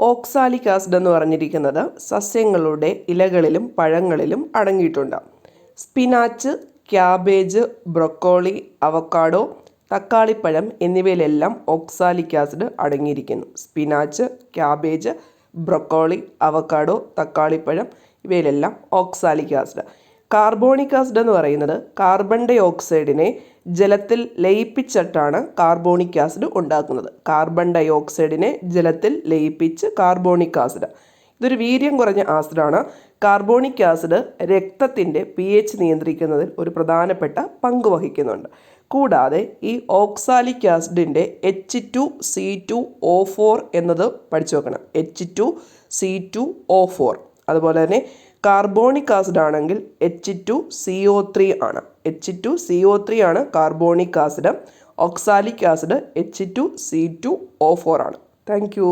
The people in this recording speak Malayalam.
ഓക്സാലിക് ആസിഡ് എന്ന് പറഞ്ഞിരിക്കുന്നത് സസ്യങ്ങളുടെ ഇലകളിലും പഴങ്ങളിലും അടങ്ങിയിട്ടുണ്ട്. സ്പിനാച്ച്, ക്യാബേജ്, ബ്രൊക്കോളി, അവക്കാഡോ, തക്കാളിപ്പഴം എന്നിവയിലെല്ലാം ഓക്സാലിക് ആസിഡ് അടങ്ങിയിരിക്കുന്നു. സ്പിനാച്ച്, ക്യാബേജ്, ബ്രൊക്കോളി, അവക്കാഡോ, തക്കാളിപ്പഴം ഇവയിലെല്ലാം ഓക്സാലിക് ആസിഡ്. കാർബോണിക് ആസിഡ് എന്ന് പറയുന്നത് കാർബൺ ഡൈ ഓക്സൈഡിനെ ജലത്തിൽ ലയിപ്പിച്ചിട്ടാണ് കാർബോണിക് ആസിഡ് ഉണ്ടാക്കുന്നത്. കാർബൺ ഡൈ ഓക്സൈഡിനെ ജലത്തിൽ ലയിപ്പിച്ച് കാർബോണിക് ആസിഡ്. ഇതൊരു വീര്യം കുറഞ്ഞ ആസിഡാണ്. കാർബോണിക് ആസിഡ് രക്തത്തിൻ്റെ pH നിയന്ത്രിക്കുന്നതിൽ ഒരു പ്രധാനപ്പെട്ട പങ്ക് വഹിക്കുന്നുണ്ട്. കൂടാതെ ഈ ഓക്സാലിക് ആസിഡിൻ്റെ H2C2O4 എന്നത് പഠിച്ചു വെക്കണം. H2C2O4. അതുപോലെ തന്നെ കാർബോണിക് ആസിഡ് ആണെങ്കിൽ H2CO3 ആണ്. H2CO3 ആണ് carbonic acid. Oxalic acid H2C2O4 ആണ്. Thank you.